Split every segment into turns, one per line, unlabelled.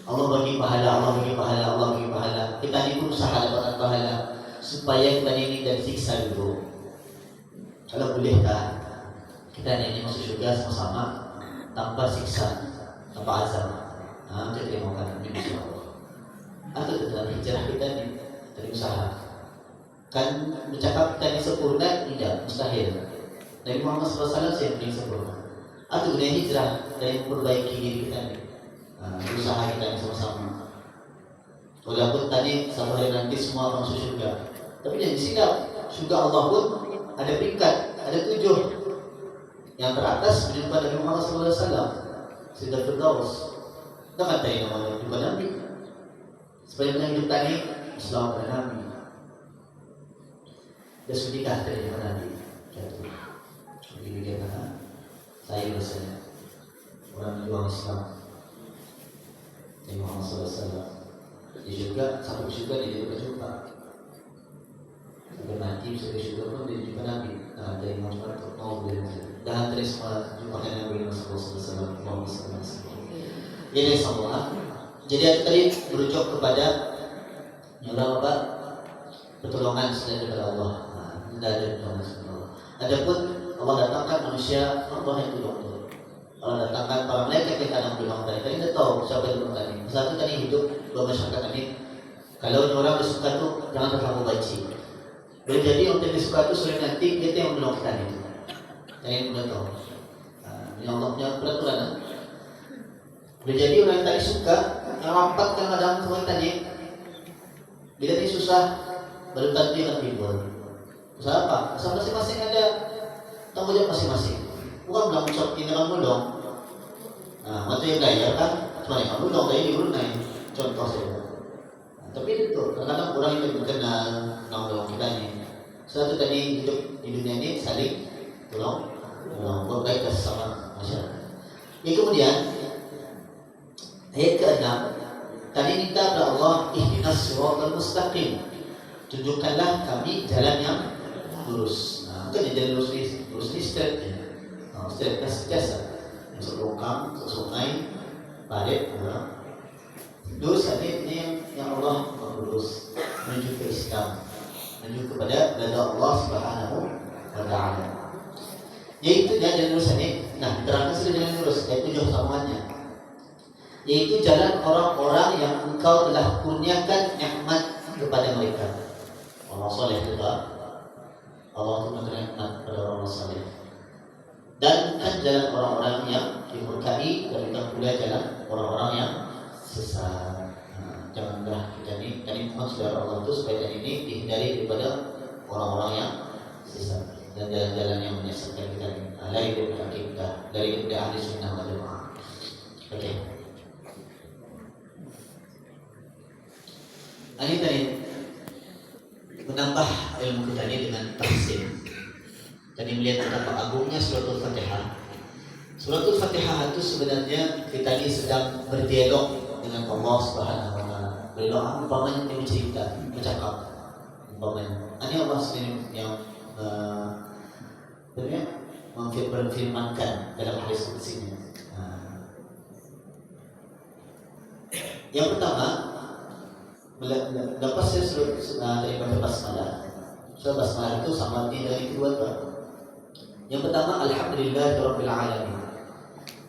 Allah bagi pahala, Allah bagi pahala, Allah bagi pahala. Kita ini berusaha dapatkan pahala supaya kita ini dari siksa dulu. Kalau bolehkah kita ini masuk surga sama-sama tanpa siksa, tanpa azab? Nah, kita terima ini insya Allah. Atau dalam hijrah kita ini dari usaha. Kan bercakap kita ini sempurna, tidak, mustahil. Nabi Muhammad SAW yang paling sempurna. Atau dengan hijrah dan memperbaiki diri kita ini. Usaha kita ini sama-sama. Walaupun tadi sampai nanti semua akan masuk surga, tapi jangan disikap. Surga Allah pun ada peringkat, ada 7. Yang teratas berjumpa Nabi Muhammad SAW, Sidra Firdaus. Kita katain namanya jumpa Nabi. Sepanjang hidup tadi, Islam pada Nabi. Dan sudikah dari Nabi jatuh. Jadi dia kata, saya biasanya orang juang Islam. Nabi Muhammad SAW. Dia juga sampai surga dia juga jumpa. Sampai mati sampai surga pun dia jumpa Nabi. Nah, dari Muhammad mau beliau dan dari semua jumpa Nabi Muhammad SAW. Jadi semua. Jadi tadi berujuk kepada nyuruh apa? Pertolongan selain daripada Allah. Tidak ada pertolongan selain Allah. Adapun Allah datangkan manusia, Allah yang tolong. Allah datangkan para malaikat yang kadang bilang tadi. Tadi kita tahu siapa yang bilang tadi. Satu tadi hidup dua masyarakat ini. Kalau orang bersuka itu jangan terlalu benci. Boleh jadi untuk disuka itu sulit nanti kita yang bilang kita itu. Saya yang belum tahu. Ini Allah punya peraturan. Boleh jadi orang yang tadi suka yang rapat kan kadang semua tadi. Bila ini susah baru tadi akan timbul. Usaha apa? Usaha masing-masing ada tanggung jawab masing-masing. Bukan bilang ucap ini kamu dong. Nah, waktu yang bayar kan cuma kamu dong, kayak di Brunei. Contoh saja. Tapi itu kadang-kadang orang itu berkenal tanggung kita ini. Satu tadi hidup di dunia ini saling tolong berbaik sesama masyarakat. Ini kemudian ayat ke-6 tadi minta kepada Allah ihdinas siratal mustaqim. Tunjukkanlah kami jalan yang lurus. Nah, bukan jalan lurus ini straight ya. Straight biasa. Masuk longkang, masuk sungai, parit, lurus ini yang Allah lurus menuju ke Islam, menuju kepada ridha Allah Subhanahu wa taala. Yaitu jalan lurus ini. Nah, diterangkan sudah jalan lurus, yaitu 7 sambungannya. Yaitu jalan orang-orang yang engkau telah kurniakan nikmat kepada mereka. Allah saleh juga. Allah itu memberi nikmat kepada orang saleh. Dan bukan jalan orang-orang yang dimurkai, dan bukan pula jalan orang-orang yang sesat. Janganlah kita ini mohon saudara Allah itu supaya ini dihindari daripada orang-orang yang sesat dan jalan-jalan yang menyesatkan kita ini. Alai daripada kita dari ahli sunnah wal jamaah. Oke. Ini tadi menambah ilmu kita ini dengan tafsir. Tadi melihat betapa agungnya suratul Fatihah. Suratul Fatihah itu sebenarnya kita ini sedang berdialog dengan Allah Subhanahu wa taala. Berdoa umpamanya dia bercerita, bercakap. Umpamanya ini Allah sendiri yang memfirmankan dalam hadis qudsi. Yang pertama lepas saya dari baca basmalah. Surah basmalah itu sama arti dari kedua bab. Yang pertama alhamdulillahirabbil alamin.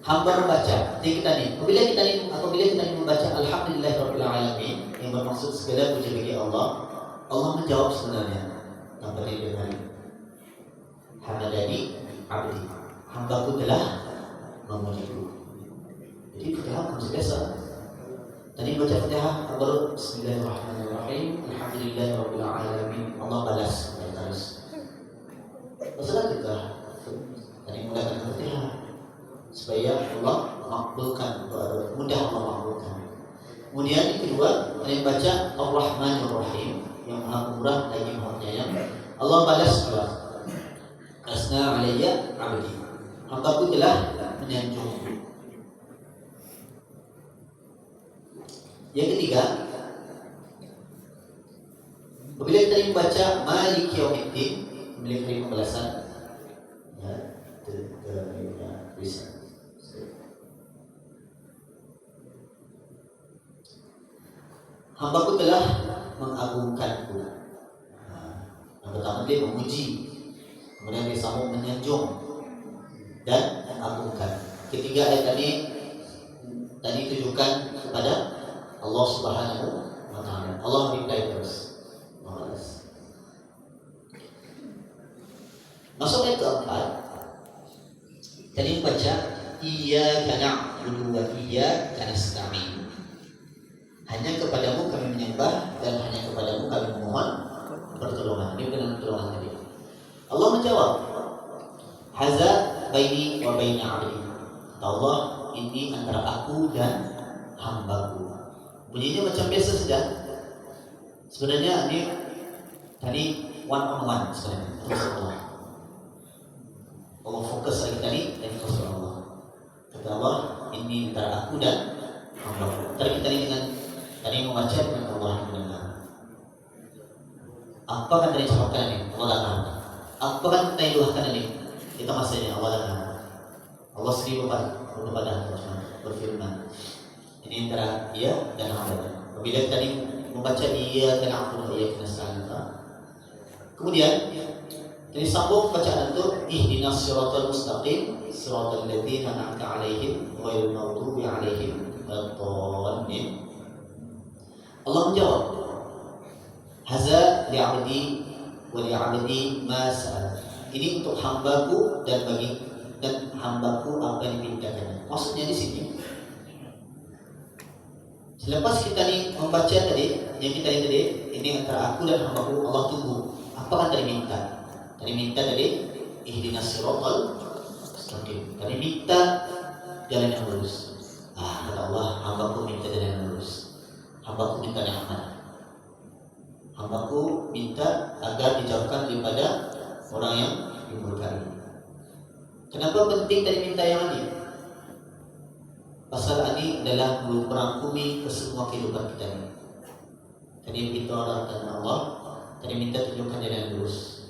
Hamba membaca, kita ni apabila kita membaca alhamdulillahirabbil alamin yang bermaksud segala puji bagi Allah, Allah menjawab sebenarnya apa yang dia beri. Hamadani abdi. Hambaku telah memujiku. Jadi Fatihah bukan biasa. Tadi baca Fatihah baru bismillahirrahmanirrahim alhamdulillahirabbil alamin. Allah balas terus. Masalah juga tadi mulakan Fatihah supaya Allah makbulkan, mudah Allah makbulkan. Kemudian yang kedua, yang baca Ar-Rahmanir-Rahim yang Maha Murah lagi Maha Penyayang. Allah balas pula. Asna alayya abdi. Hambaku telah menyanjungku. Yang ketiga, apabila kita membaca Maliki Yaumiddin, memiliki hari pembalasan, ya, bisa. hambaku telah mengagungkanku. Yang pertama dia memuji, kemudian dia sambung menyanjung dan mengagungkan. Ketiga ayat tadi tujukan kepada Allah Subhanahu wa Ta'ala. Allah reply terus. Masuk ayat keempat. Tadi baca iyyaka na'budu wa iyyaka nasta'in. Hanya kepadamu kami menyembah dan hanya kepadamu kami memohon pertolongan. Ini bukan pertolongan tadi. Allah menjawab, haza baini wa baina 'abdi. Allah, ini antara aku dan hambaku. Bunyinya macam biasa saja. Sebenarnya ini tadi one on one sebenarnya. Allah fokus lagi tadi dan fokus Allah. Kata Allah, ini antara aku dan hambaku. Tadi kita tadi membaca dengan Allah mendengar. Apa kan tadi cakapkan ini? Allah dengar. Apa kan kita doakan ini? Kita masih Allah dengar. Allah sendiri berpada berfirman. Ini antara dia dan hamba. Apabila tadi membaca dia dan aku dia kena salah. Kemudian jadi sambung bacaan itu ihdinas siratal mustaqim siratal ladzina an'amta 'alaihim ghairil maghdubi 'alaihim waladdallin. Allah menjawab, haza li'abdi wa li'abdi ma sa'al. Ini untuk hambaku dan hambaku apa yang dimintakannya. Maksudnya di sini, selepas kita membaca tadi, yang kita tadi, ini antara aku dan hambaku, Allah tunggu. Apa kan tadi minta? Tadi minta ihdinas siratal mustaqim. Tadi minta jalan yang lurus. Kata Allah, hambaku minta jalan yang lurus. Hambaku minta nikmat. Hambaku minta agar dijauhkan daripada orang yang dimurkai. Kenapa penting tadi minta yang ini? Pasal ini adalah merangkumi ke semua kehidupan kita ini. Tadi kita orang Allah, tadi minta tunjukkan jalan yang lurus.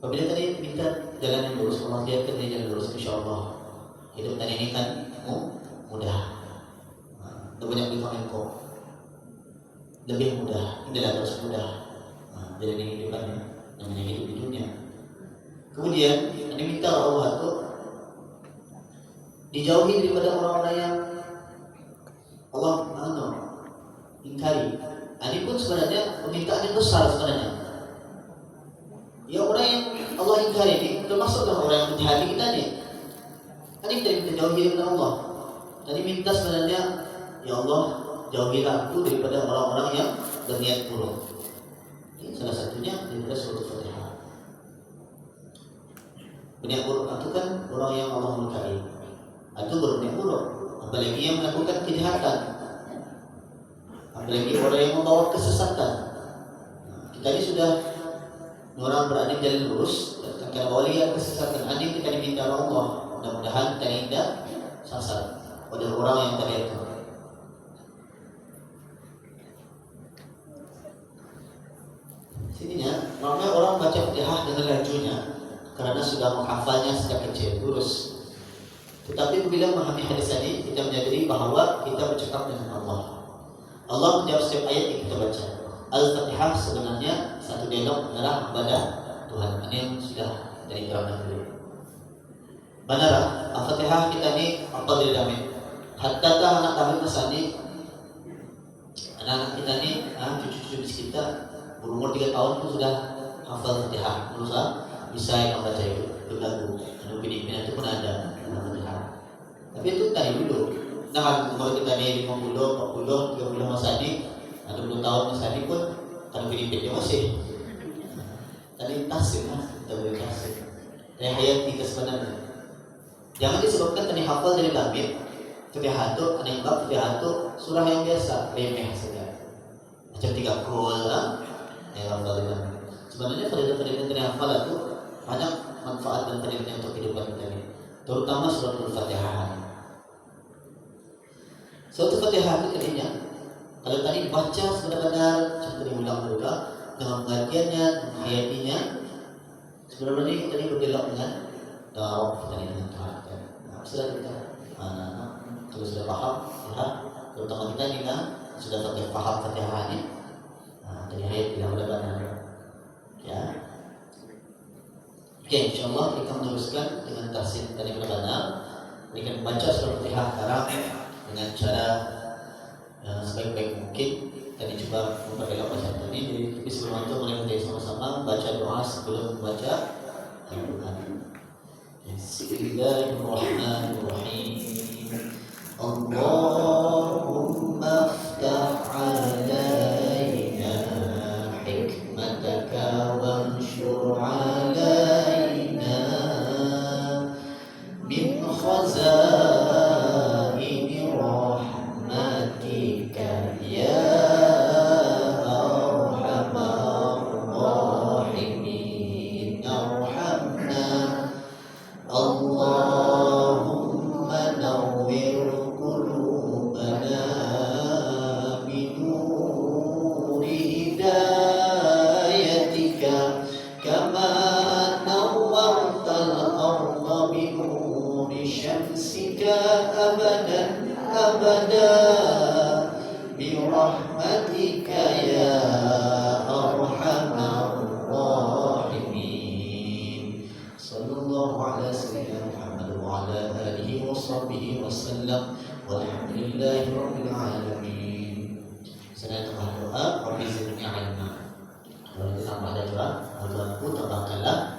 Apabila tadi minta jalan yang lurus, Allah biarkan dia jalan lurus, insyaAllah hidup tadi ini kan mudah. Banyak bintang kok lebih mudah, adalah terus mudah. Jalan yang hidupannya, namanya hidup di dunia. Kemudian ini minta Allah itu dijauhi daripada orang-orang yang Allah ingkari. Ini pun sebenarnya permintaan yang besar sebenarnya. Ya orang yang Allah ingkari ini termasuklah orang yang menjahati kita ni. Tadi kita minta jauhi daripada Allah. Tadi minta sebenarnya, ya Allah jauhilah aku daripada orang-orang yang berniat buruk. Ini salah satunya daripada surat Fatihah. Berniat buruk itu kan orang yang Allah murkai. Itu berniat buruk. Apalagi yang melakukan kejahatan. Apalagi orang yang membawa kesesatan. Kita ini sudah orang berada di jalan lurus. Kalau wali yang kesesatan ini kita diminta oleh Allah. Mudah-mudahan kita tidak sasar pada orang yang tadi itu. Sininya, makanya orang baca Fatihah dengan lajunya karena sudah menghafalnya sejak kecil, lurus. Tetapi bila memahami hadis ini, kita menyadari bahawa kita bercakap dengan Allah. Allah menjawab setiap ayat yang kita baca. Al-Fatihah sebenarnya satu dialog antara kepada Tuhan. Ini yang sudah dari terangkan dulu. Benar, Al-Fatihah kita ini apa dari damai. Hatta anak kami masa ini, anak-anak kita ini, cucu-cucu kita berumur 3 tahun pun sudah hafal Fatihah. Berusaha bisa yang membaca itu lagu. Filipina itu pun ada Fatihah. Tapi itu tadi dulu. Nah, umur kita ini 50, 40, 30 masa ini, 20 tahun masa ini pun kalau Filipina masih tadi tasik kita boleh tasik. Dari hayat kita sebenarnya. Jangan disebabkan tadi hafal dari David. Fatihah itu, ada yang bab Fatihah itu surah yang biasa, remeh saja. Macam 3 kul yang hafal itu. Sebenarnya fadilah-fadilah dari hafal itu banyak manfaat dan fadilahnya untuk kehidupan kita ini. Terutama surah Al-Fatihah. Surah Al-Fatihah itu tadinya, kalau tadi baca benar-benar seperti diulang-ulang dengan pengertiannya, menghayatinya, sebenarnya tadi berdialog dengan Rabb kita dengan Tuhan. Sudah kita kalau sudah paham, ya, terutama kita dengan sudah paham Fatihah ini. Nah, jadi ayat tidak ada benar. Ya. Oke, insyaallah kita meneruskan dengan tafsir tadi benar. Dengan membaca surah Fatihah sekarang dengan cara sebaik-baik mungkin. Tadi coba memperdalam bacaan tadi. Jadi sebelum itu mari kita sama-sama baca doa sebelum membaca Al-Quran. Bismillahirrahmanirrahim. Allahumma aftah alaina hikmataka wanshur alaina min khazaini rahmatika ya arhamar rahimin. Arhamna Allahumma nawwir qulubana binuri hidayatika kama nawwartal arda binuri syamsika abadan abada birahmatika ya arhamar rahimin. Sallallahu ala sayyidina Muhammad wa ala alihi wa sahbihi wa sallam walhamdulillahi rabbil alamin. Saya doa, Rabbi zidni ilma. Kalau kita tambah doa, Tuhanku tambahkanlah